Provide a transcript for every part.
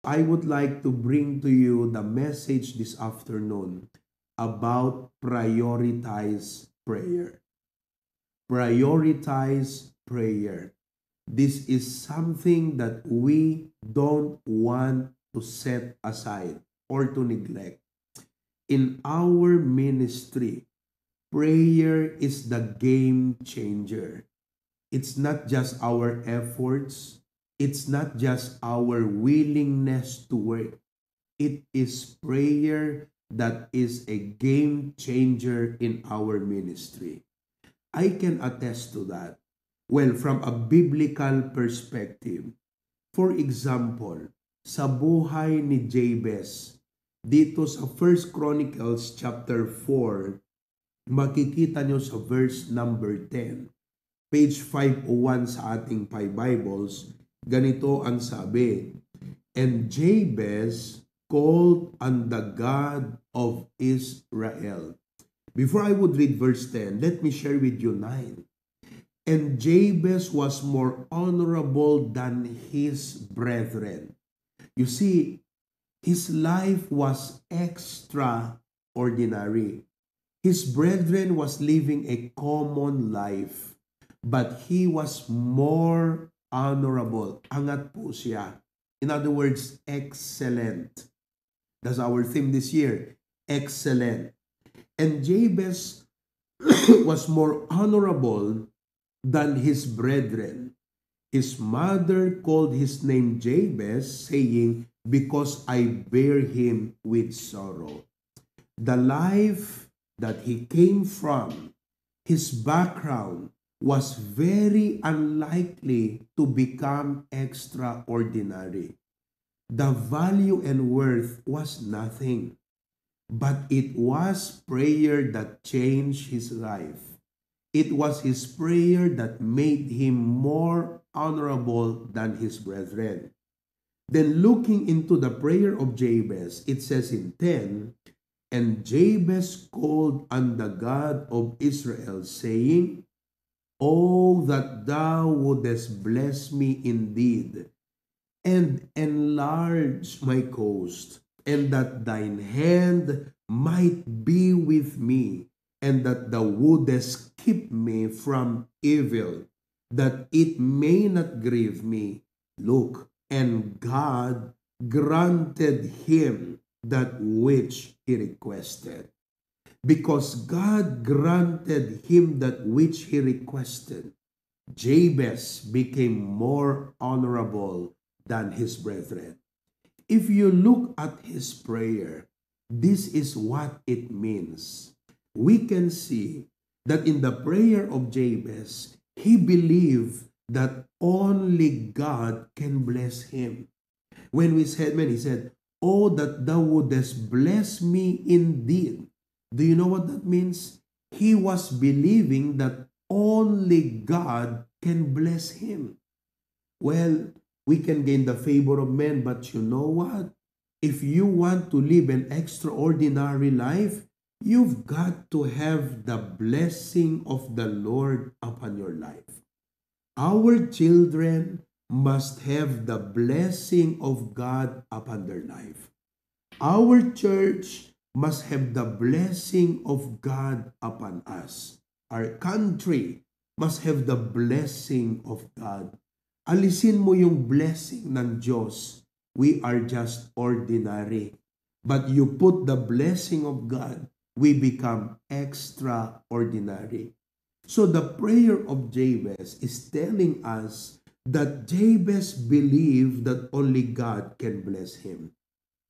I would like to bring to you the message this afternoon about prioritize prayer. Prioritize prayer. This is something that we don't want to set aside or to neglect. In our ministry, prayer is the game changer. It's not just our efforts, it's not just our willingness to work. It is prayer that is a game changer in our ministry. I can attest to that. Well, from a biblical perspective, for example, sa buhay ni Jabez, dito sa First Chronicles chapter 4, makikita nyo sa verse number 10. Page 501 sa ating Bibles, ganito ang sabi, "And Jabez called on the God of Israel." Before I would read verse 10, let me share with you 9. "And Jabez was more honorable than his brethren." You see, his life was extraordinary. His brethren was living a common life, but he was more honorable. Angat po siya. In other words, excellent. That's our theme this year, excellent. And Jabez was more honorable than his brethren. His mother called his name Jabez, saying, "Because I bear him with sorrow." The life that he came from, his background, was very unlikely to become extraordinary. The value and worth was nothing, but it was prayer that changed his life. It was his prayer that made him more honorable than his brethren. Then looking into the prayer of Jabez, it says in 10, "And Jabez called on the God of Israel, saying, Oh, that thou wouldest bless me indeed, and enlarge my coast, and that thine hand might be with me, and that thou wouldest keep me from evil, that it may not grieve me. Look, and God granted him that which he requested." Because God granted him that which he requested, Jabez became more honorable than his brethren. If you look at his prayer, this is what it means. We can see that in the prayer of Jabez, he believed that only God can bless him. When he said, "Oh, that thou wouldest bless me indeed." Do you know what that means? He was believing that only God can bless him. Well, we can gain the favor of men, but you know what? If you want to live an extraordinary life, you've got to have the blessing of the Lord upon your life. Our children must have the blessing of God upon their life. Our church must have the blessing of God upon us. Our country must have the blessing of God. Alisin mo yung blessing ng Diyos. We are just ordinary. But you put the blessing of God, we become extraordinary. So the prayer of Jabez is telling us that Jabez believed that only God can bless him.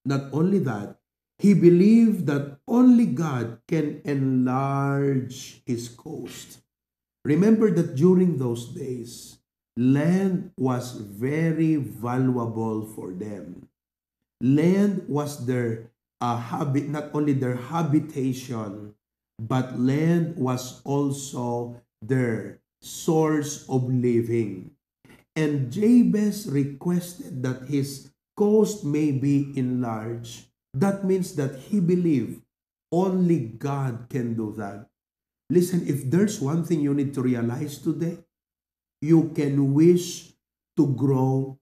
Not only that, he believed that only God can enlarge his coast. Remember that during those days, land was very valuable for them. Land was their habit, not only their habitation, but land was also their source of living. And Jabez requested that his coast may be enlarged. That means that he believed only God can do that. Listen, if there's one thing you need to realize today, you can wish to grow,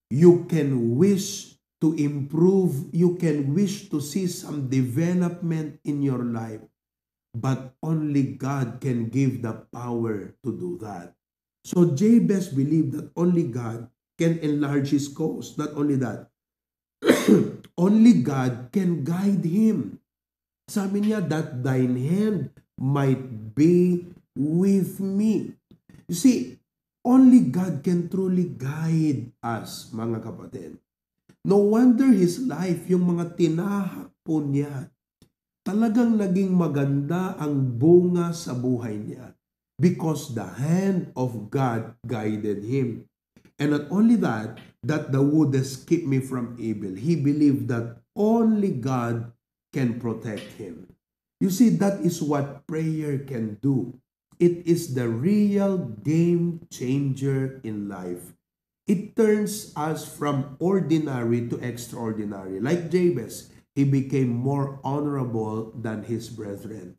you can wish to improve. You can wish to see some development in your life. But only God can give the power to do that. So Jabez believed that only God can enlarge his cause. Not only that, only God can guide him. Sabi niya, that thine hand might be with me. You see, only God can truly guide us, mga kapatid. No wonder his life, yung mga tinahak po niya, talagang naging maganda ang bunga sa buhay niya because the hand of God guided him. And not only that the wood has kept me from evil. He believed that only God can protect him. You see, that is what prayer can do. It is the real game changer in life. It turns us from ordinary to extraordinary. Like Jabez, he became more honorable than his brethren.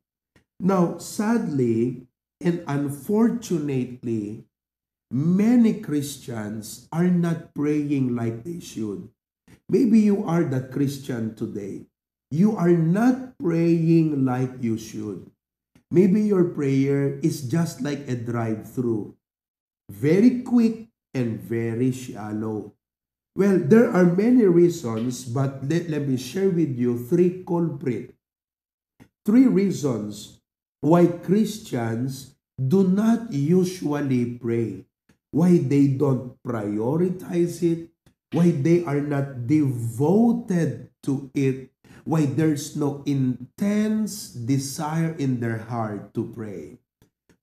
Now, sadly and unfortunately, many Christians are not praying like they should. Maybe you are that Christian today. You are not praying like you should. Maybe your prayer is just like a drive-through. Very quick and very shallow. Well, there are many reasons, but let me share with you three reasons why Christians do not usually pray, why they don't prioritize it, why they are not devoted to it, why there's no intense desire in their heart to pray.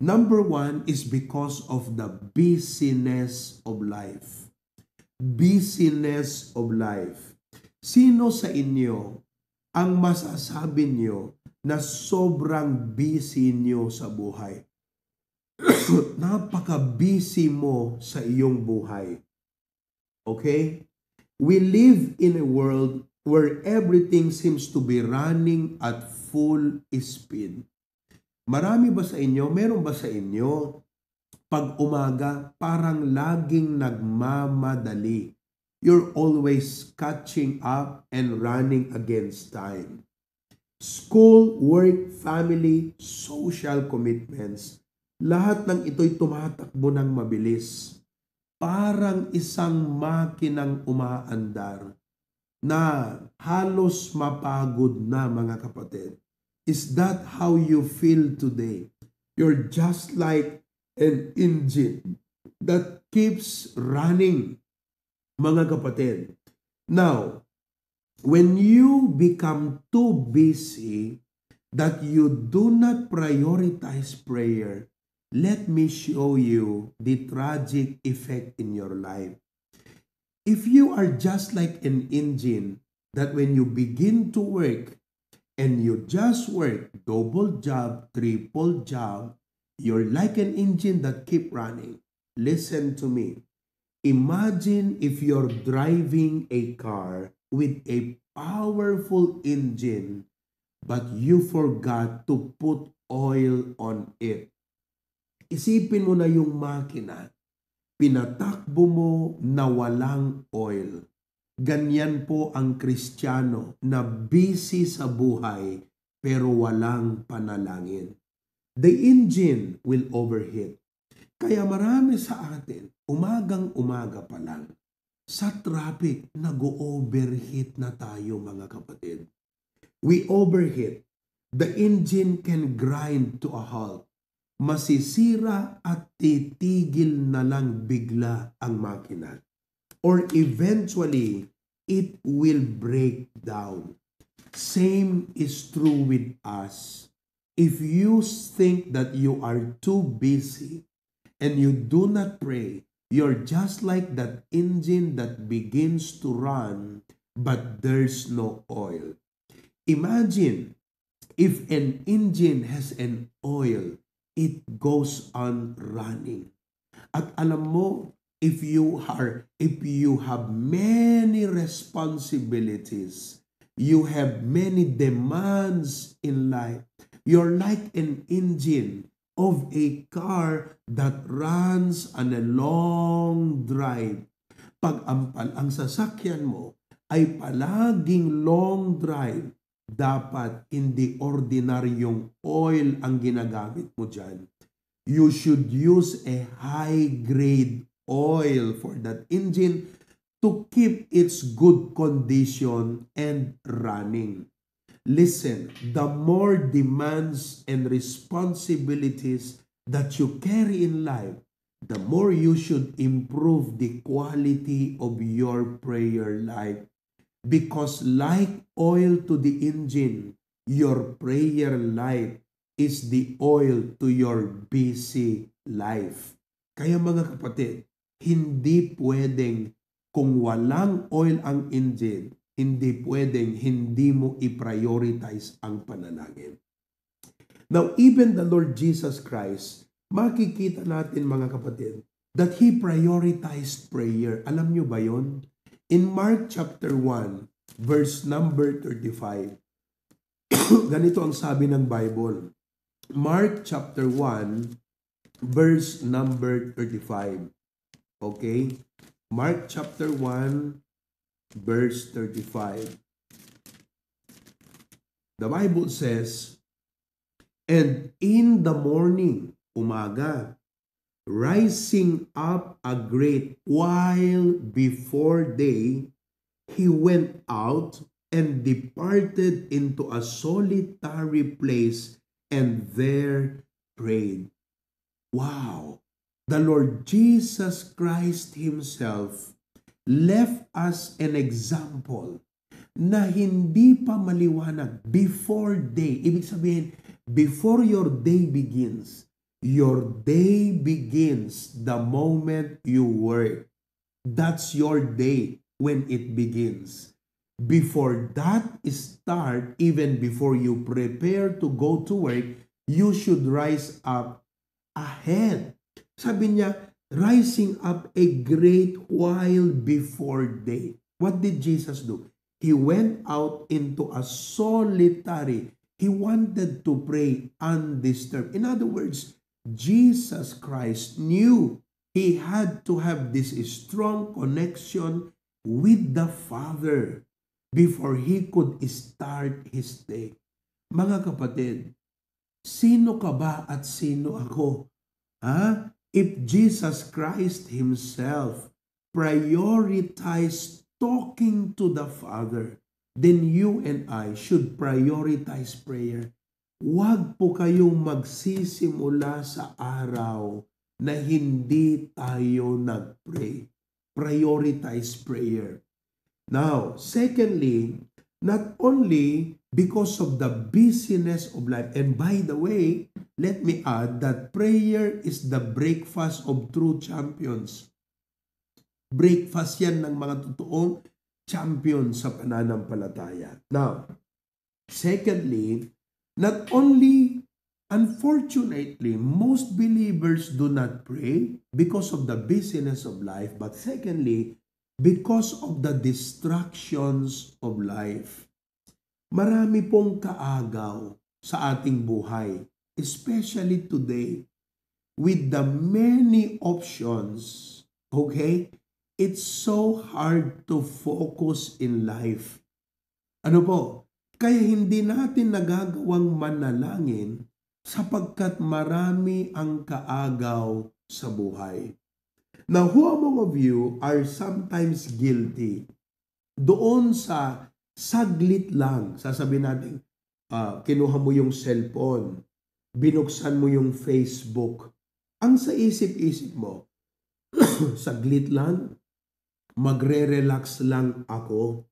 Number one is because of the busyness of life. Busyness of life. Sino sa inyo ang masasabi niyo na sobrang busy niyo sa buhay? Napaka-busy mo sa iyong buhay. Okay? We live in a world where everything seems to be running at full speed. Marami ba sa inyo, meron ba sa inyo, pag umaga, parang laging nagmamadali. You're always catching up and running against time. School, work, family, social commitments, lahat ng ito'y tumatakbo ng mabilis. Parang isang makinang umaandar na halos mapagod na, mga kapatid. Is that how you feel today? You're just like an engine that keeps running, mga kapatid. Now, when you become too busy that you do not prioritize prayer, let me show you the tragic effect in your life. If you are just like an engine that when you begin to work and you just work double job, triple job, you're like an engine that keep running. Listen to me. Imagine if you're driving a car with a powerful engine but you forgot to put oil on it. Isipin mo na yung makina, pinatakbo mo na walang oil. Ganyan po ang Kristiyano na busy sa buhay pero walang panalangin. The engine will overheat. Kaya marami sa atin, umagang-umaga pa lang, sa traffic, nag-overheat na tayo, mga kapatid. We overheat. The engine can grind to a halt. Masisira at titigil na lang bigla ang makina. Or eventually, it will break down. Same is true with us. If you think that you are too busy and you do not pray, you're just like that engine that begins to run but there's no oil. Imagine if an engine has an oil, it goes on running. At alam mo, if you have many responsibilities, you have many demands in life, you're like an engine of a car that runs on a long drive. Pag ang sasakyan mo ay palaging long drive, dapat hindi ordinaryong oil ang ginagamit mo dyan. You should use a high-grade oil for that engine to keep its good condition and running. Listen, the more demands and responsibilities that you carry in life, the more you should improve the quality of your prayer life. Because like oil to the engine, your prayer life is the oil to your busy life. Kaya mga kapatid, hindi pwedeng kung walang oil ang engine, hindi pwedeng hindi mo i-prioritize ang panalangin. Now, even the Lord Jesus Christ, makikita natin mga kapatid, that He prioritized prayer. Alam nyo ba yon? In Mark chapter 1, verse number 35, ganito ang sabi ng Bible. Mark chapter 1, verse number 35. Okay? Mark chapter 1, verse 35. The Bible says, "And in the morning," umaga, "rising up a great while before day, he went out and departed into a solitary place and there prayed." Wow! The Lord Jesus Christ Himself left us an example na hindi pa maliwanag before day. Ibig sabihin, before your day begins, your day begins the moment you work. That's your day when it begins. Before that start, even before you prepare to go to work, you should rise up ahead. Sabi niya, rising up a great while before day. What did Jesus do? He went out into a solitary. He wanted to pray undisturbed. In other words, Jesus Christ knew He had to have this strong connection with the Father before He could start His day. Mga kapatid, sino ka ba at sino ako? Ha? If Jesus Christ Himself prioritized talking to the Father, then you and I should prioritize prayer. Huwag po kayong magsisimula sa araw na hindi tayo nag-pray. Prioritize prayer. Now, secondly, not only because of the busyness of life, and by the way, let me add that prayer is the breakfast of true champions. Breakfast yan ng mga totoong champion sa pananampalataya. Now, secondly, not only, unfortunately, most believers do not pray because of the busyness of life, but secondly, because of the distractions of life. Marami pong kaagaw sa ating buhay, especially today, with the many options, okay? It's so hard to focus in life. Ano po? Kaya hindi natin nagagawang manalangin sapagkat marami ang kaagaw sa buhay. Now, who among of you are sometimes guilty doon sa saglit lang, sasabihin natin, kinuha mo yung cellphone, binuksan mo yung Facebook, ang sa isip-isip mo, saglit lang, magre-relax lang ako.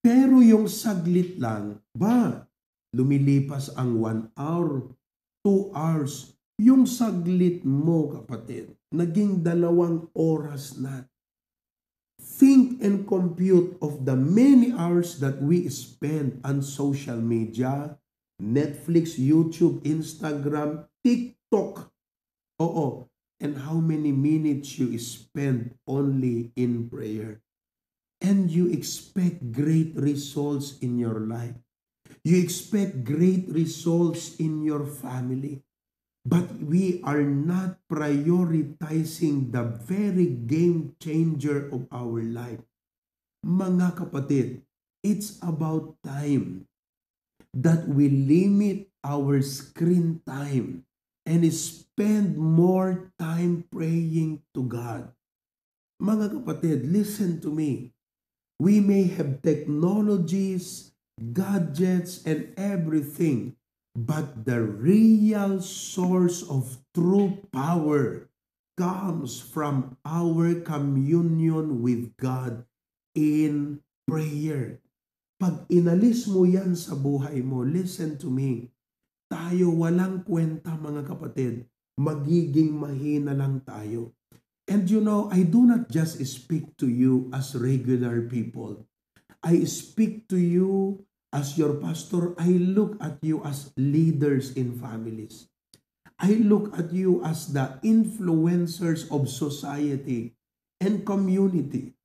Pero yung saglit lang, lumilipas ang 1 hour, 2 hours, yung saglit mo, kapatid, naging 2 oras na. Think and compute of the many hours that we spend on social media, Netflix, YouTube, Instagram, TikTok. Oo. And how many minutes you spend only in prayer. And you expect great results in your life. You expect great results in your family. But we are not prioritizing the very game changer of our life. Mga kapatid, it's about time that we limit our screen time and spend more time praying to God. Mga kapatid, listen to me. We may have technologies, gadgets, and everything, but the real source of true power comes from our communion with God in prayer. Pag inalis mo yan sa buhay mo, listen to me, tayo walang kwenta mga kapatid, magiging mahina lang tayo. And you know, I do not just speak to you as regular people. I speak to you as your pastor. I look at you as leaders in families. I look at you as the influencers of society and community.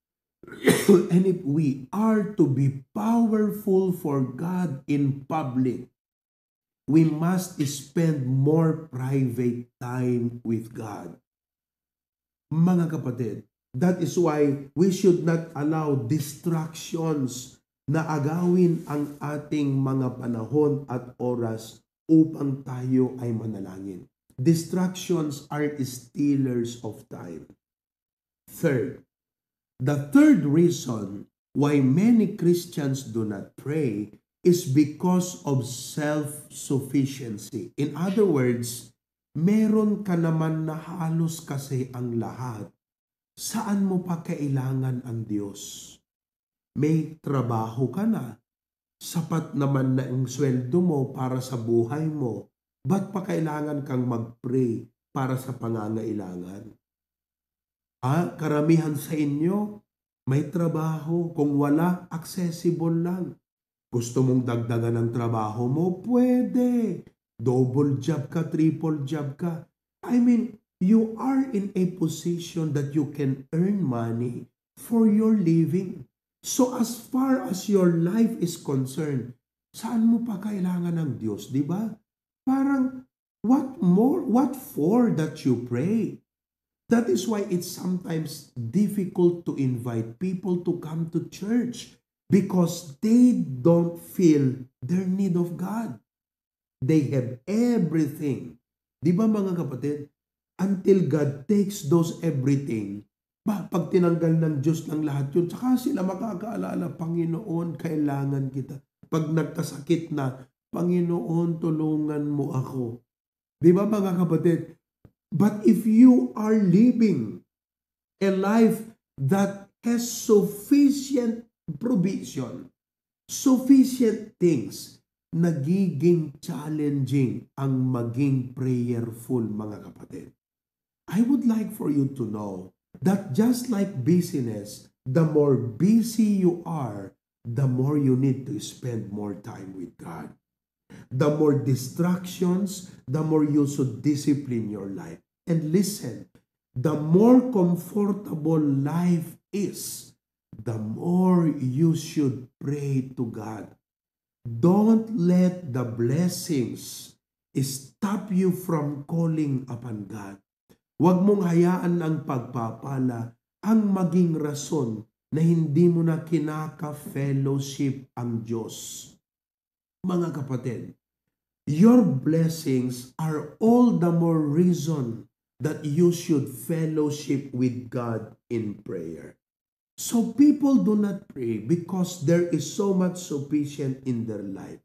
And if we are to be powerful for God in public, we must spend more private time with God. Mga kapatid, that is why we should not allow distractions na agawin ang ating mga panahon at oras upang tayo ay manalangin. Distractions are stealers of time. Third, the third reason why many Christians do not pray is because of self-sufficiency. In other words, meron ka naman na halos kasi ang lahat. Saan mo pa kailangan ang Diyos? May trabaho ka na. Sapat naman na ang sweldo mo para sa buhay mo. Ba't pa kailangan kang mag-pray para sa pangangailangan? Karamihan sa inyo, may trabaho. Kung wala, accessible lang. Gusto mong dagdagan ng trabaho mo? Pwede. Double job ka, triple job ka. I mean, you are in a position that you can earn money for your living. So as far as your life is concerned, saan mo pa kailangan ng Diyos, di ba? Parang, what more, what for that you pray? That is why it's sometimes difficult to invite people to come to church because they don't feel their need of God. They have everything. Di ba mga kapatid? Until God takes those everything, pag tinanggal ng Diyos ng lahat yun, saka sila makakaalala, Panginoon, kailangan kita. Pag nagkasakit na, Panginoon, tulungan mo ako. Di ba mga kapatid? But if you are living a life that has sufficient provision, sufficient things, nagiging challenging ang maging prayerful, mga kapatid. I would like for you to know that just like busyness, the more busy you are, the more you need to spend more time with God. The more distractions, the more you should discipline your life. And listen, the more comfortable life is, the more you should pray to God. Don't let the blessings stop you from calling upon God. Huwag mong hayaan ang pagpapala ang maging rason na hindi mo na kinaka-fellowship ang Diyos. Mga kapatid, your blessings are all the more reason that you should fellowship with God in prayer. So people do not pray because there is so much sufficient in their life.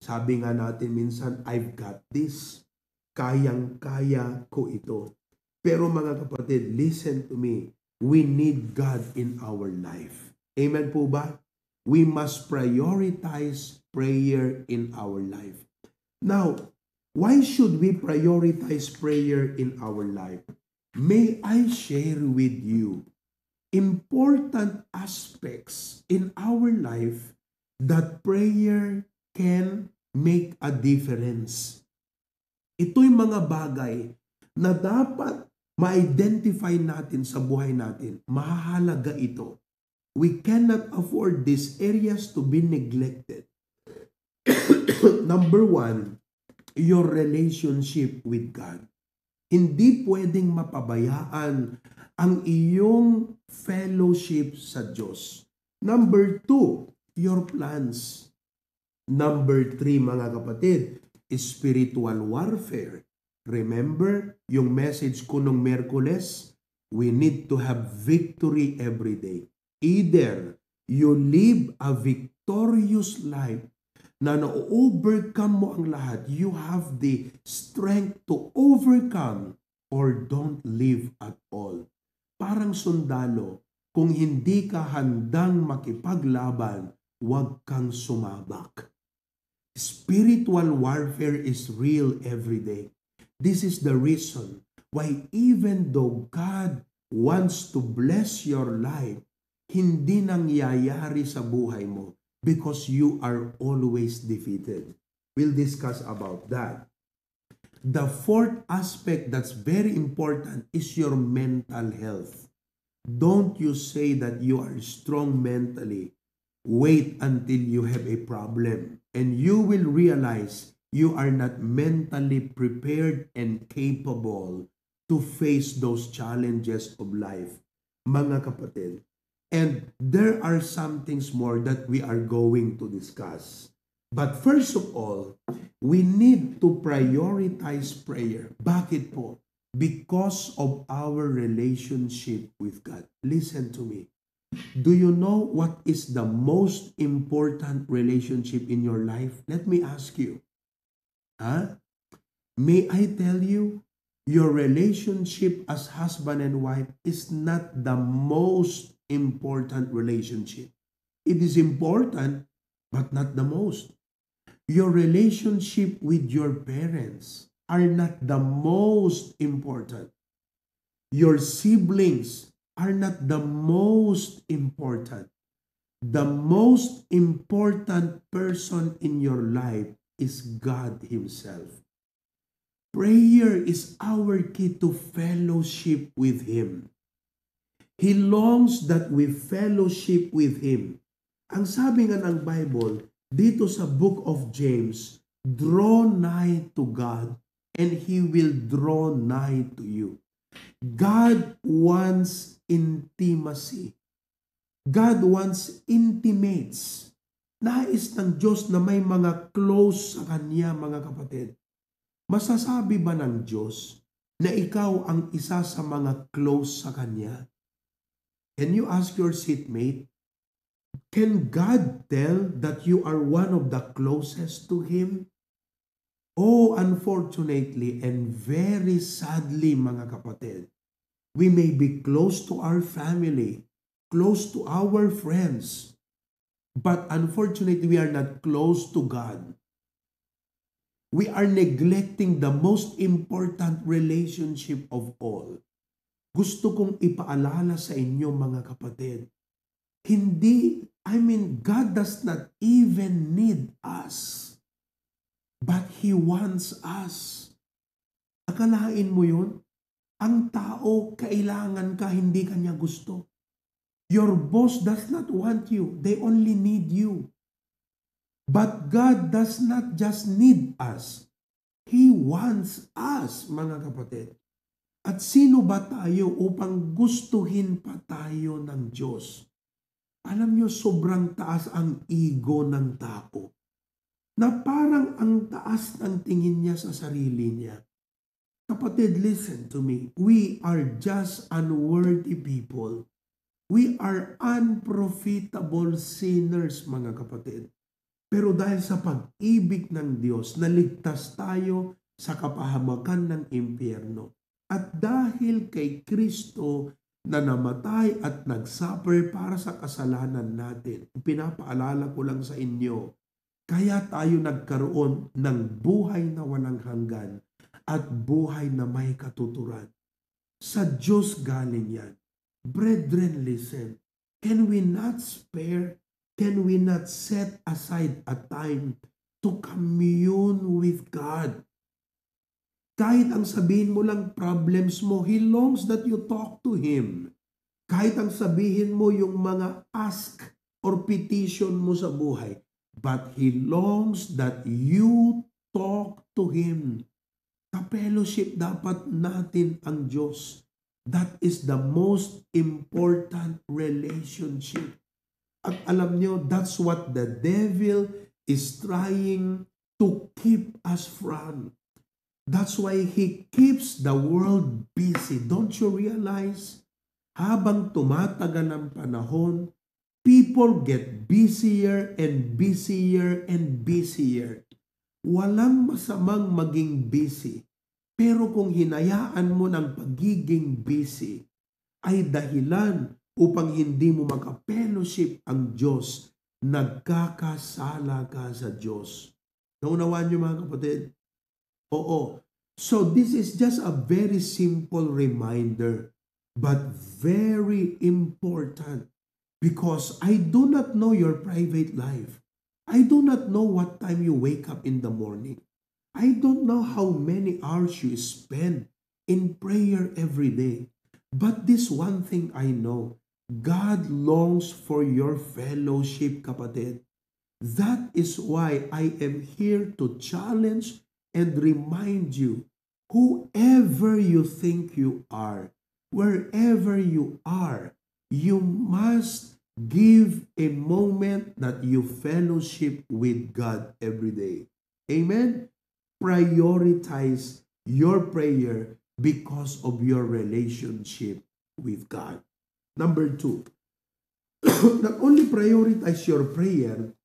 Sabi nga natin minsan, I've got this. Kayang-kaya ko ito. Pero mga kapatid, listen to me. We need God in our life. Amen po ba? We must prioritize prayer in our life. Now, why should we prioritize prayer in our life? May I share with you important aspects in our life that prayer can make a difference. Ito'y mga bagay na dapat ma-identify natin sa buhay natin. Mahalaga ito. We cannot afford these areas to be neglected. Number one, your relationship with God. Hindi pwedeng mapabayaan ang iyong fellowship sa Diyos. Number 2, your plans. Number 3, mga kapatid, spiritual warfare. Remember yung message ko nung Miyerkules? We need to have victory every day. Either you live a victorious life na na-overcome mo ang lahat, you have the strength to overcome, or don't live at all. Parang sundalo, kung hindi ka handang makipaglaban, huwag kang sumabak. Spiritual warfare is real every day. This is the reason why even though God wants to bless your life, hindi nangyayari sa buhay mo because you are always defeated. We'll discuss about that. The fourth aspect that's very important is your mental health. Don't you say that you are strong mentally. Wait until you have a problem and you will realize you are not mentally prepared and capable to face those challenges of life, mga kapatid. And there are some things more that we are going to discuss. But first of all, we need to prioritize prayer. Bakit po? Because of our relationship with God. Listen to me. Do you know what is the most important relationship in your life? Let me ask you. May I tell you, your relationship as husband and wife is not the most important relationship. It is important, but not the most. Your relationship with your parents are not the most important. Your siblings are not the most important. The most important person in your life is God Himself. Prayer is our key to fellowship with Him. He longs that we fellowship with Him. Ang sabi nga ng Bible, dito sa book of James, draw nigh to God and He will draw nigh to you. God wants intimacy. God wants intimates. Nais ng Diyos na may mga close sa Kanya, mga kapatid. Masasabi ba ng Diyos na ikaw ang isa sa mga close sa Kanya? Can you ask your seatmate, can God tell that you are one of the closest to Him? Oh, unfortunately and very sadly, mga kapatid, we may be close to our family, close to our friends, but unfortunately, we are not close to God. We are neglecting the most important relationship of all. Gusto kong ipaalala sa inyo, mga kapatid, God does not even need us. But He wants us. Akalain mo yun? Ang tao, kailangan ka, hindi kanya gusto. Your boss does not want you. They only need you. But God does not just need us. He wants us, mga kapatid. At sino ba tayo upang gustuhin pa tayo ng Diyos? Alam nyo, sobrang taas ang ego ng tao. Na parang ang taas ng tingin niya sa sarili niya. Kapatid, listen to me. We are just unworthy people. We are unprofitable sinners, mga kapatid. Pero dahil sa pag-ibig ng Diyos, naligtas tayo sa kapahamakan ng impyerno. At dahil kay Kristo na namatay at nagsuffer para sa kasalanan natin, pinapaalala ko lang sa inyo, kaya tayo nagkaroon ng buhay na walang hanggan at buhay na may katuturan. Sa Diyos galing yan. Brethren, listen. Can we not spare? Can we not set aside a time to commune with God? Kahit ang sabihin mo lang problems mo, He longs that you talk to Him. Kahit ang sabihin mo yung mga ask or petition mo sa buhay, but He longs that you talk to Him. Ka-fellowship dapat natin ang Diyos. That is the most important relationship. At alam nyo, that's what the devil is trying to keep us from. That's why he keeps the world busy. Don't you realize? Habang tumatagal ang panahon, people get busier and busier and busier. Walang masamang maging busy. Pero kung hinayaan mo ng pagiging busy, ay dahilan upang hindi mo maka-fellowship ang Diyos, nagkakasala ka sa Diyos. Naunawaan niyo mga kapatid? Oo. So this is just a very simple reminder, but very important, because I do not know your private life. I do not know what time you wake up in the morning. I don't know how many hours you spend in prayer every day. But this one thing I know, God longs for your fellowship, kapatid. That is why I am here to challenge and remind you, whoever you think you are, wherever you are, you must give a moment that you fellowship with God every day. Amen? Prioritize your prayer because of your relationship with God. Number 2, not only prioritize your prayer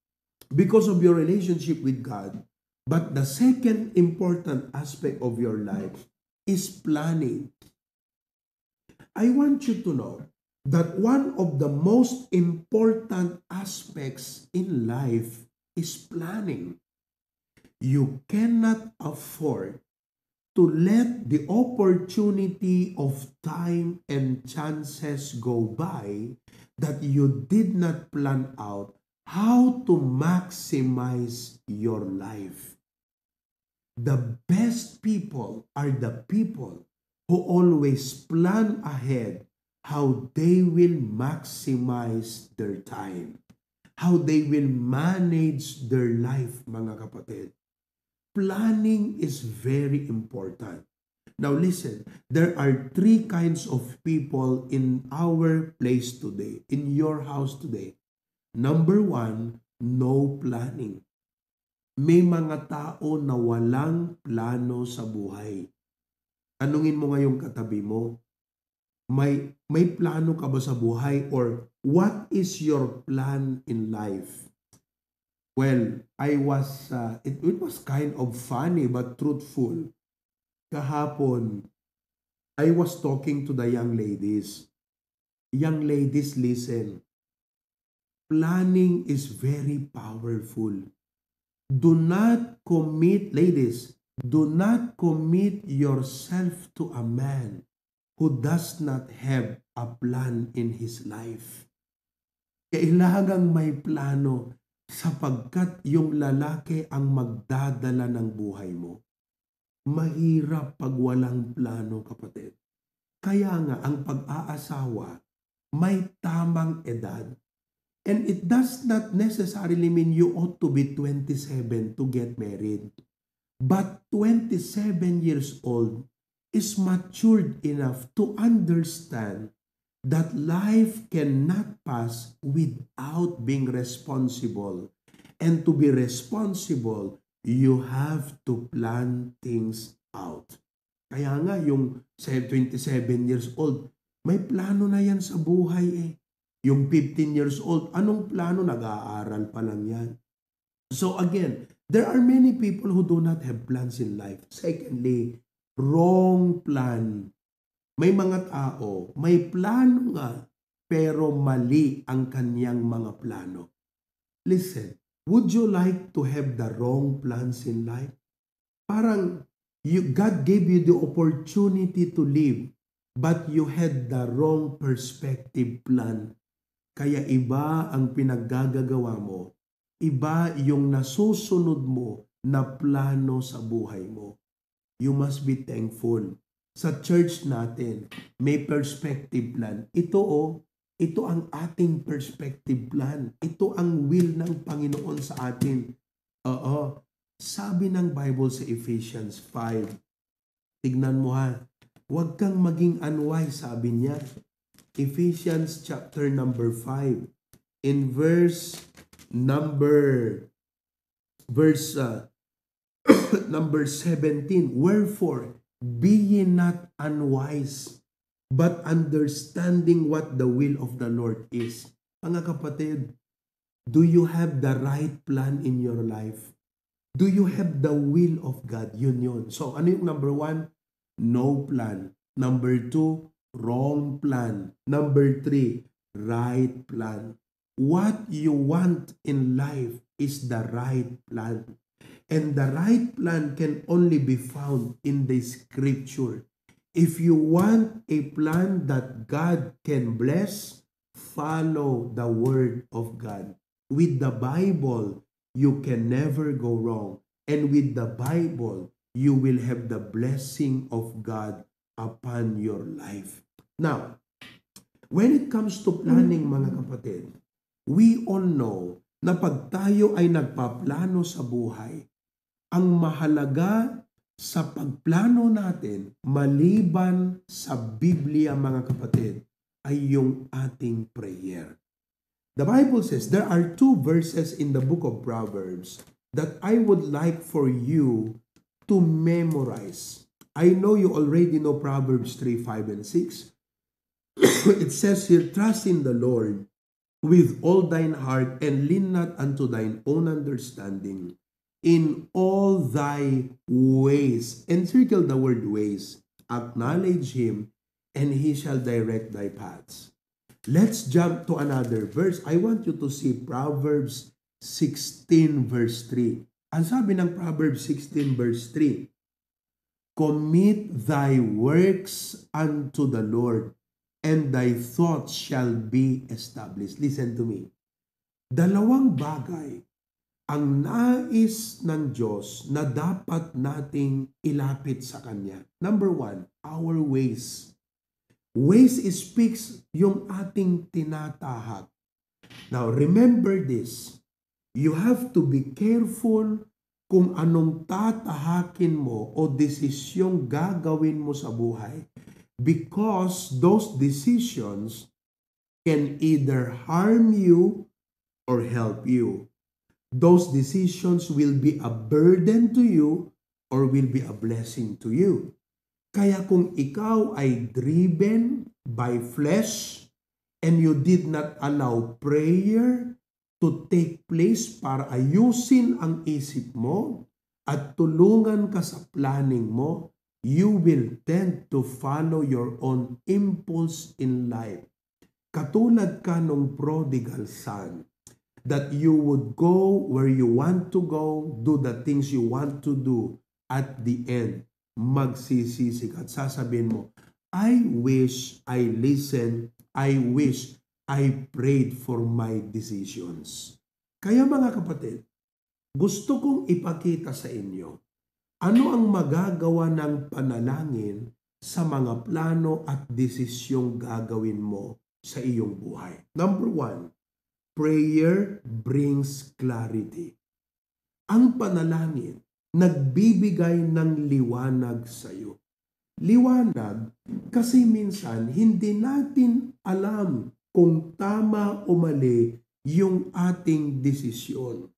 because of your relationship with God, but the second important aspect of your life is planning. I want you to know that one of the most important aspects in life is planning. You cannot afford to let the opportunity of time and chances go by that you did not plan out how to maximize your life. The best people are the people who always plan ahead how they will maximize their time, how they will manage their life, mga kapatid. Planning is very important. Now listen, there are 3 kinds of people in our place today, in your house today. Number 1, no planning. May mga tao na walang plano sa buhay. Tanungin mo ngayong katabi mo, may plano ka ba sa buhay, or what is your plan in life? Well, it was kind of funny but truthful. Kahapon, I was talking to the young ladies. Young ladies, listen. Planning is very powerful. Do not commit, ladies, do not commit yourself to a man who does not have a plan in his life. Kailangang may plano, sapagkat yung lalaki ang magdadala ng buhay mo. Mahirap pag walang plano, kapatid. Kaya nga ang pag-aasawa, may tamang edad. And it does not necessarily mean you ought to be 27 to get married. But 27 years old is matured enough to understand that life cannot pass without being responsible. And to be responsible, you have to plan things out. Kaya nga yung 27 years old, may plano na yan sa buhay eh. Yung 15 years old, anong plano? Nag-aaral pa lang yan. So again, there are many people who do not have plans in life. Secondly, wrong plan. May mga tao, may plano nga, pero mali ang kanyang mga plano. Listen, would you like to have the wrong plans in life? Parang God gave you the opportunity to live, but you had the wrong perspective plan. Kaya iba ang pinaggagawa mo, iba yung nasusunod mo na plano sa buhay mo. You must be thankful. Sa church natin, may perspective plan. Ito ang ating perspective plan. Ito ang will ng Panginoon sa atin. Oo. Sabi ng Bible sa Ephesians 5, tignan mo ha, huwag kang maging unwise, sabi niya. Ephesians chapter number 5. in verse number 17, wherefore be ye not unwise, but understanding what the will of the Lord is. Mga kapatid, do you have the right plan in your life? Do you have the will of God? Yun. So, ano yung number 1? No plan. Number 2, wrong plan. Number 3, right plan. What you want in life is the right plan. And the right plan can only be found in the scripture. If you want a plan that God can bless, follow the word of God. With the Bible, you can never go wrong. And with the Bible, you will have the blessing of God upon your life. Now, when it comes to planning, mga kapatid, we all know na pag tayo ay nagpaplano sa buhay, ang mahalaga sa pagplano natin, maliban sa Biblia, mga kapatid, ay yung ating prayer. The Bible says there are 2 verses in the book of Proverbs that I would like for you to memorize. I know you already know Proverbs 3, 5, and 6. It says here, trust in the Lord with all thine heart and lean not unto thine own understanding. In all thy ways, encircle the word ways, acknowledge Him, and He shall direct thy paths. Let's jump to another verse. I want you to see Proverbs 16 verse 3. Ang sabi ng Proverbs 16 verse 3, commit thy works unto the Lord, and thy thoughts shall be established. Listen to me. Dalawang bagay ang nais ng Diyos na dapat nating ilapit sa Kanya. Number 1, our ways. Ways speaks yung ating tinatahak. Now, remember this. You have to be careful kung anong tatahakin mo o desisyong gagawin mo sa buhay. Because those decisions can either harm you or help you. Those decisions will be a burden to you or will be a blessing to you. Kaya kung ikaw ay driven by flesh and you did not allow prayer to take place para ayusin ang isip mo at tulungan ka sa planning mo, you will tend to follow your own impulse in life. Katulad ka nung prodigal son, that you would go where you want to go, do the things you want to do, at the end, magsisisi ka at sasabihin mo, I wish I listened, I wish I prayed for my decisions. Kaya mga kapatid, gusto kong ipakita sa inyo, ano ang magagawa ng panalangin sa mga plano at desisyong gagawin mo sa iyong buhay. Number 1, prayer brings clarity. Ang panalangin, nagbibigay ng liwanag sa iyo. Liwanag kasi minsan hindi natin alam kung tama o mali yung ating desisyon.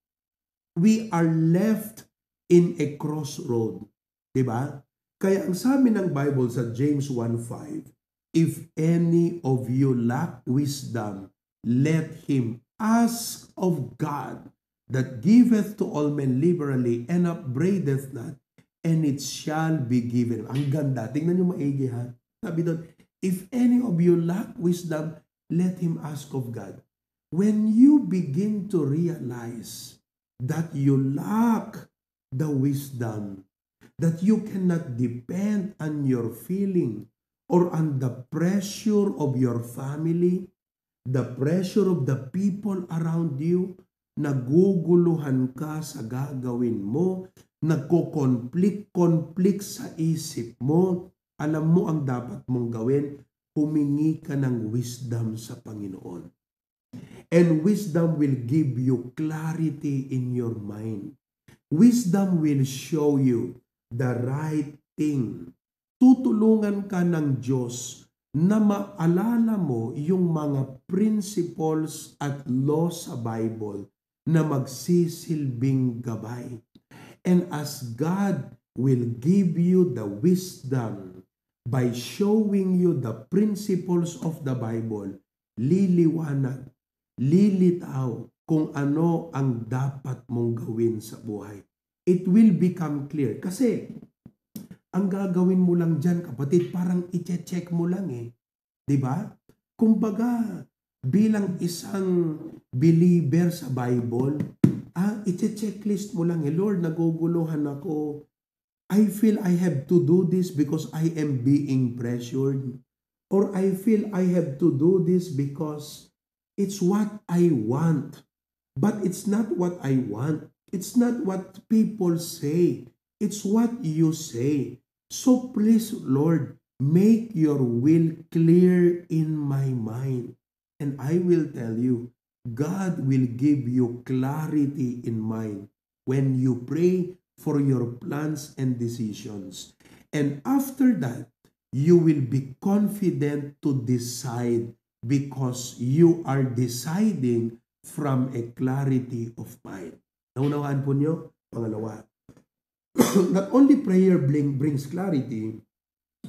We are left in a crossroad. Diba? Kaya ang sabi ng Bible sa James 1:5, if any of you lack wisdom, let him ask of God, that giveth to all men liberally and upbraideth not, and it shall be given. Ang ganda. Tingnan nyo maigi ha. Sabi doon, if any of you lack wisdom, let him ask of God. When you begin to realize that you lack the wisdom, that you cannot depend on your feeling or on the pressure of your family, the pressure of the people around you, naguguluhan ka sa gagawin mo, nagko-conflict sa isip mo, alam mo ang dapat mong gawin, humingi ka ng wisdom sa Panginoon. And wisdom will give you clarity in your mind. Wisdom will show you the right thing. Tutulungan ka ng Diyos na maalala mo yung mga principles at laws sa Bible na magsisilbing gabay. And as God will give you the wisdom by showing you the principles of the Bible, liliwanag, lilitaw kung ano ang dapat mong gawin sa buhay. It will become clear. Kasi ang gagawin mo lang dyan, kapatid, parang i-check mo lang eh. 'Di ba? Kumbaga, bilang isang believer sa Bible, i-checklist mo lang eh, Lord, naguguluhan ako. I feel I have to do this because I am being pressured. Or I feel I have to do this because it's what I want. But it's not what I want. It's not what people say. It's what you say. So please, Lord, make your will clear in my mind. And I will tell you, God will give you clarity in mind when you pray for your plans and decisions. And after that, you will be confident to decide because you are deciding from a clarity of mind. Naunawaan po niyo? Pangalawa, not only prayer brings clarity,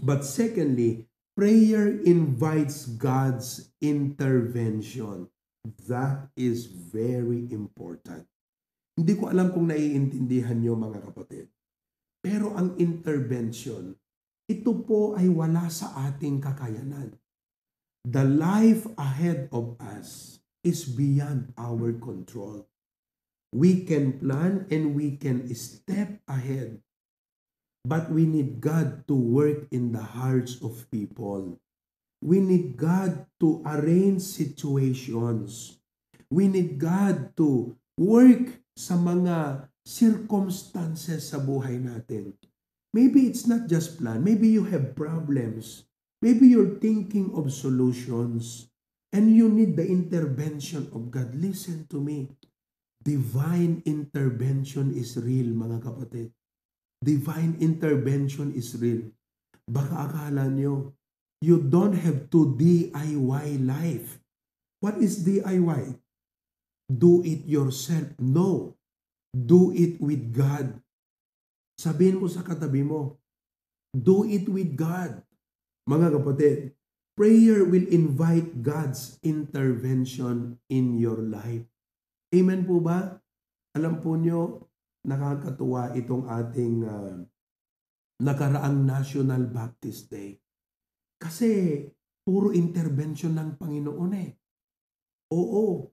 but secondly, prayer invites God's intervention. That is very important. Hindi ko alam kung naiintindihan niyo mga kapatid. Pero ang intervention, ito po ay wala sa ating kakayanan. The life ahead of us is beyond our control. We can plan and we can step ahead. But we need God to work in the hearts of people. We need God to arrange situations. We need God to work sa mga circumstances sa buhay natin. Maybe it's not just plan. Maybe you have problems. Maybe you're thinking of solutions. And you need the intervention of God. Listen to me. Divine intervention is real, mga kapatid. Divine intervention is real. Baka akala nyo, you don't have to DIY life. What is DIY? Do it yourself. No. Do it with God. Sabihin mo sa katabi mo, do it with God. Mga kapatid, prayer will invite God's intervention in your life. Amen po ba? Alam po nyo, nakakatuwa itong ating nakaraang National Baptist Day. Kasi puro intervention ng Panginoon eh. Oo.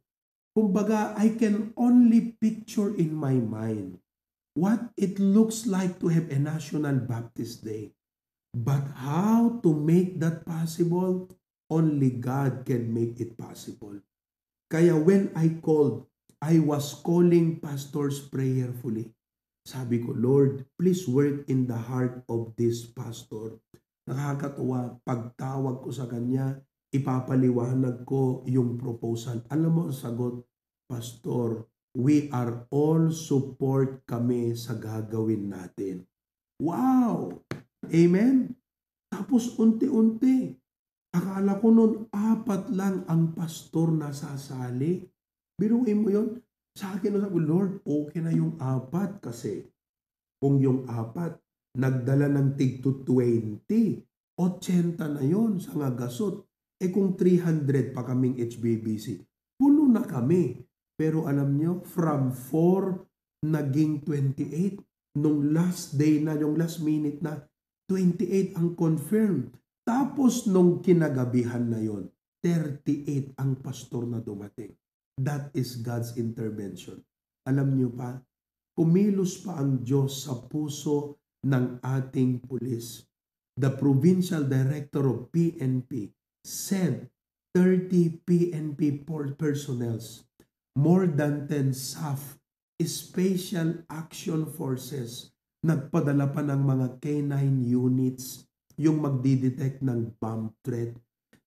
Kumbaga, I can only picture in my mind what it looks like to have a National Baptist Day. But how to make that possible? Only God can make it possible. Kaya when I was calling pastors prayerfully. Sabi ko, Lord, please work in the heart of this pastor. Nakakatuwa, pagtawag ko sa kanya, ipapaliwanag ko yung proposal. Alam mo ang sagot, Pastor, we are all support kami sa gagawin natin. Wow! Amen? Tapos unti-unti, akala ko noon 4 lang ang pastor na sasali. Biruin mo yun. Sa akin, Lord, okay na yung 4 kasi kung yung 4 nagdala ng tig to 20, 80 na yun sa ngagasot. Eh kung 300 pa kaming HBBC, puno na kami. Pero alam nyo, from 4 naging 28. Nung last day na, yung last minute na, 28 ang confirmed. Tapos nung kinagabihan na yon, 38 ang pastor na dumating. That is God's intervention. Alam niyo pa, kumilos pa ang Diyos sa puso ng ating pulis. The provincial director of PNP sent 30 PNP personnels, more than 10 SAF, Special Action Forces, nagpadala pa ng mga K9 units, yung magdidetect ng bomb threat.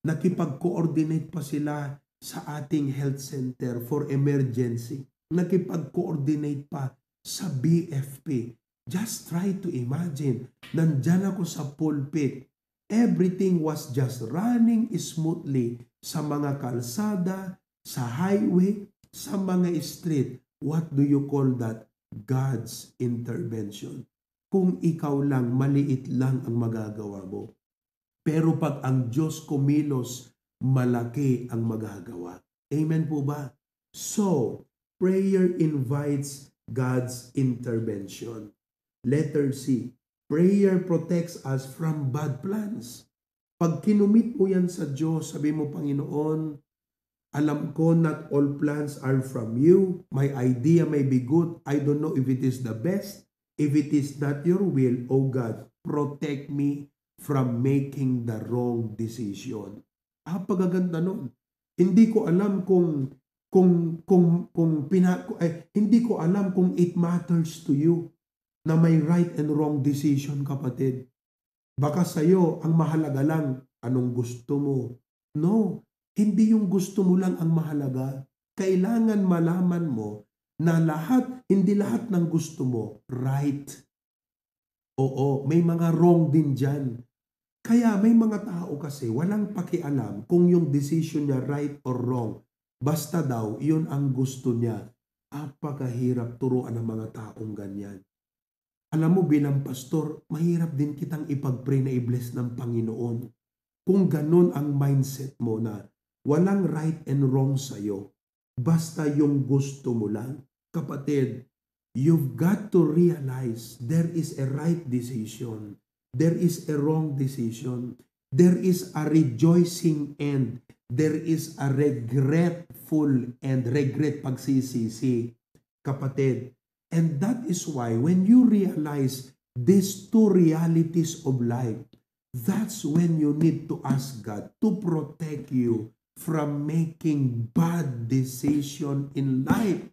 Nakipag-coordinate pa sila sa ating health center for emergency. Nakipag-coordinate pa sa BFP. Just try to imagine, nandyan ako sa pulpit, Everything was just running smoothly sa mga kalsada, sa highway, sa mga street. What do you call that? God's intervention. Kung ikaw lang, maliit lang ang magagawa mo. Pero pag ang Diyos kumilos, malaki ang magagawa. Amen po ba? So, prayer invites God's intervention. Letter C, prayer protects us from bad plans. Pag kinumit mo yan sa Diyos, sabi mo, Panginoon, alam ko not all plans are from you. My idea may be good. I don't know if it is the best. If it is not your will, O God, protect me from making the wrong decision. Pagaganda nun. Hindi ko alam hindi ko alam kung it matters to you na may right and wrong decision, kapatid. Baka sa'yo, ang mahalaga lang, anong gusto mo. No, hindi yung gusto mo lang ang mahalaga. Kailangan malaman mo na hindi lahat ng gusto mo, right. Oo, may mga wrong din dyan. Kaya may mga tao kasi walang pakialam kung yung decision niya right or wrong. Basta daw, yun ang gusto niya. Apakahirap turuan ng mga taong ganyan. Alam mo, bilang pastor, mahirap din kitang ipag-pray na i-bless ng Panginoon. Kung ganun ang mindset mo na walang right and wrong sa'yo, basta yung gusto mo lang. Kapatid, you've got to realize there is a right decision. There is a wrong decision. There is a rejoicing end. There is a regretful and pagsisisi. Kapatid, and that is why when you realize these two realities of life, that's when you need to ask God to protect you from making bad decision in life.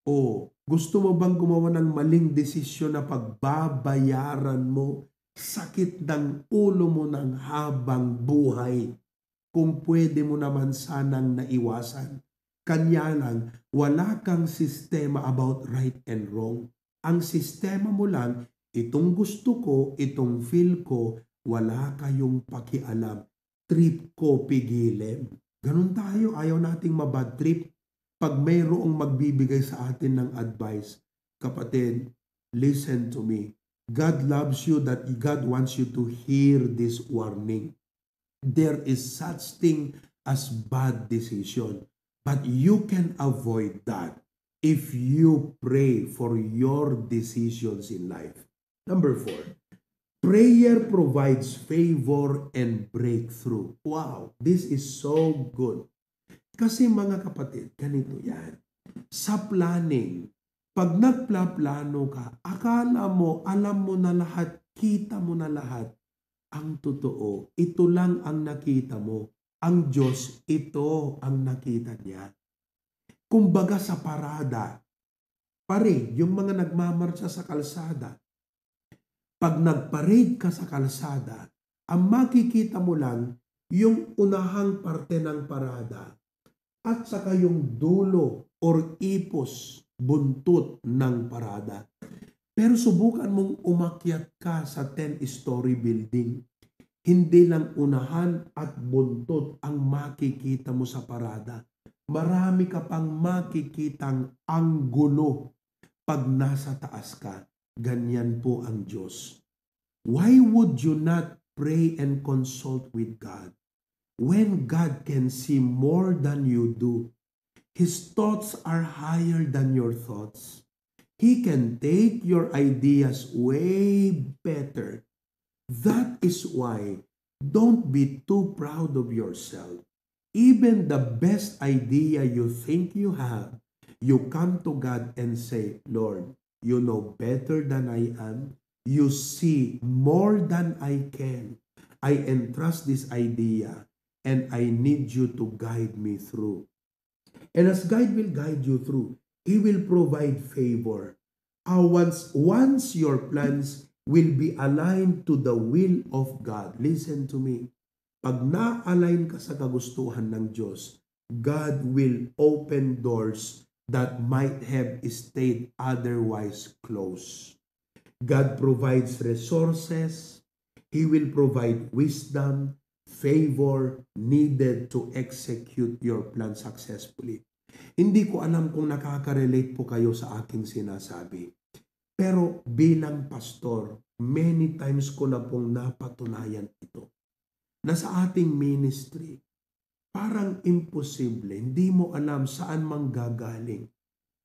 O, gusto mo bang gumawa ng maling desisyon na pagbabayaran mo sakit ng ulo mo ng habang buhay? Kung pwede mo naman sanang naiwasan. Kanya lang, wala kang sistema about right and wrong. Ang sistema mo lang, itong gusto ko, itong feel ko, wala kayong pakialam. Trip ko, pigilin. Ganun tayo, ayaw nating mabad trip. Pag mayroong magbibigay sa atin ng advice, kapatid, listen to me. God loves you, that God wants you to hear this warning. There is such thing as bad decision, but you can avoid that if you pray for your decisions in life. Number 4, prayer provides favor and breakthrough. Wow, this is so good. Kasi mga kapatid, ganito yan. Sa planning, pag nagplaplano ka, akala mo, alam mo na lahat, kita mo na lahat. Ang totoo, ito lang ang nakita mo. Ang Diyos, ito ang nakita niya. Kumbaga sa parada, pare, yung mga nagmamarcha sa kalsada, pag nagparade ka sa kalsada, ang makikita mo lang yung unahang parte ng parada at saka yung dulo or ipos, buntut ng parada. Pero subukan mong umakyat ka sa 10-story building. Hindi lang unahan at buntut ang makikita mo sa parada. Marami ka pang makikitang anggulo pag nasa taas ka. Ganyan po ang Diyos. Why would you not pray and consult with God when God can see more than you do? His thoughts are higher than your thoughts. He can take your ideas way better. That is why don't be too proud of yourself. Even the best idea you think you have, you come to God and say, Lord, you know better than I am. You see more than I can. I entrust this idea and I need you to guide me through. And as God will guide you through, He will provide favor. Once your plans will be aligned to the will of God. Listen to me. Pag na-align ka sa kagustuhan ng Diyos, God will open doors that might have stayed otherwise closed. God provides resources. He will provide wisdom, favor needed to execute your plan successfully. Hindi ko alam kung nakaka-relate po kayo sa aking sinasabi. Pero bilang pastor, many times ko na pong napatunayan ito. Na sa ating ministry, parang imposible, hindi mo alam saan manggagaling.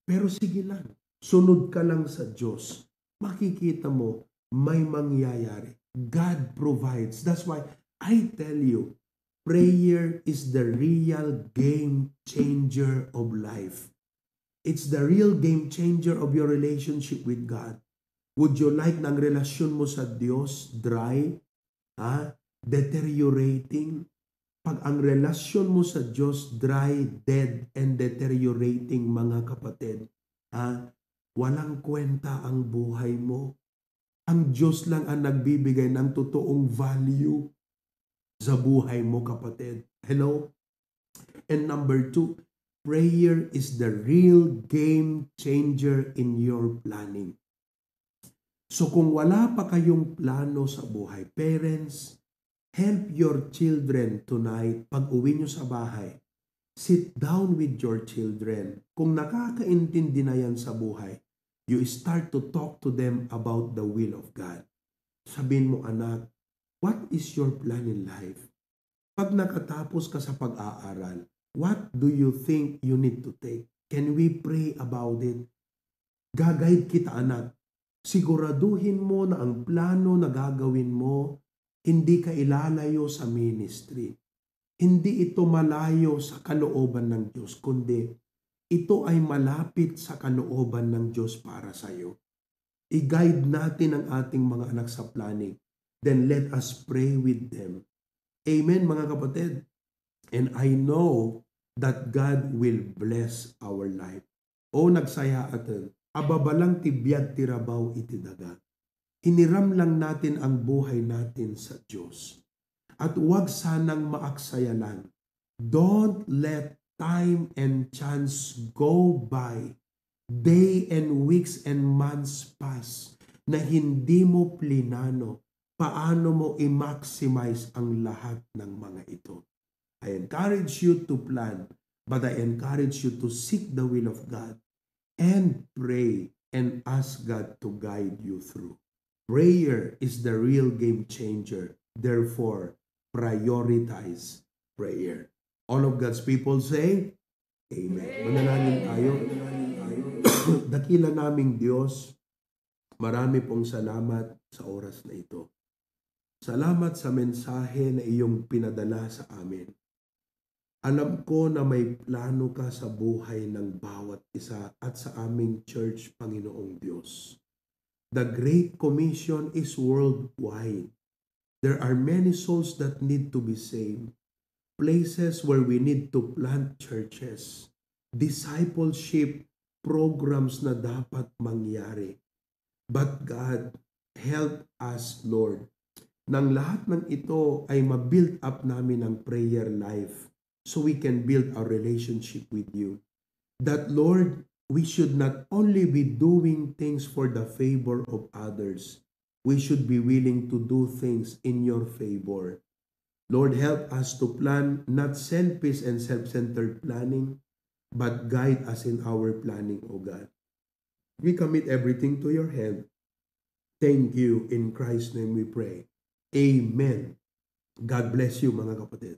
Pero sige lang, sunod ka lang sa Diyos. Makikita mo, may mangyayari. God provides. That's why I tell you, prayer is the real game changer of life. It's the real game changer of your relationship with God. Would you like na ang relasyon mo sa Diyos dry? Deteriorating? Pag ang relasyon mo sa Diyos dry, dead, and deteriorating, mga kapatid, walang kwenta ang buhay mo. Ang Diyos lang ang nagbibigay ng totoong value sa buhay mo, kapatid. Hello? And number 2, prayer is the real game changer in your planning. So kung wala pa kayong plano sa buhay, parents, help your children tonight. Pag uwi nyo sa bahay, sit down with your children. Kung nakakaintindi na yan sa buhay, you start to talk to them about the will of God. Sabihin mo, anak, what is your plan in life? Pag nakatapos ka sa pag-aaral, what do you think you need to take? Can we pray about it? Gagayad kita, anak. Siguraduhin mo na ang plano na gagawin mo, hindi ka ilalayo sa ministry. Hindi ito malayo sa kalooban ng Diyos, kundi ito ay malapit sa kalooban ng Diyos para sa iyo. I-guide natin ang ating mga anak sa planning. Then let us pray with them. Amen, mga kapatid. And I know that God will bless our life. O nagsaya atin, ababalang tibiyad tirabaw iti daga. Hiniram lang natin ang buhay natin sa Diyos. At huwag sanang maaksayalan. Don't let time and chance go by. Day and weeks and months pass na hindi mo plinano paano mo i-maximize ang lahat ng mga ito. I encourage you to plan, but I encourage you to seek the will of God and pray and ask God to guide you through. Prayer is the real game changer. Therefore, prioritize prayer. All of God's people say, Amen. Manalangin tayo. Dakila naming Diyos, marami pong salamat sa oras na ito. Salamat sa mensahe na iyong pinadala sa amin. Alam ko na may plano ka sa buhay ng bawat isa at sa aming church, Panginoong Diyos. The Great Commission is worldwide. There are many souls that need to be saved. Places where we need to plant churches. Discipleship programs na dapat mangyari. But God, help us, Lord, nang lahat ng ito ay ma-build up namin ang prayer life so we can build our relationship with you. That, Lord, we should not only be doing things for the favor of others, we should be willing to do things in your favor. Lord, help us to plan not selfish and self-centered planning, but guide us in our planning, O God. We commit everything to your hand. Thank you. In Christ's name we pray. Amen. God bless you, mga kapatid.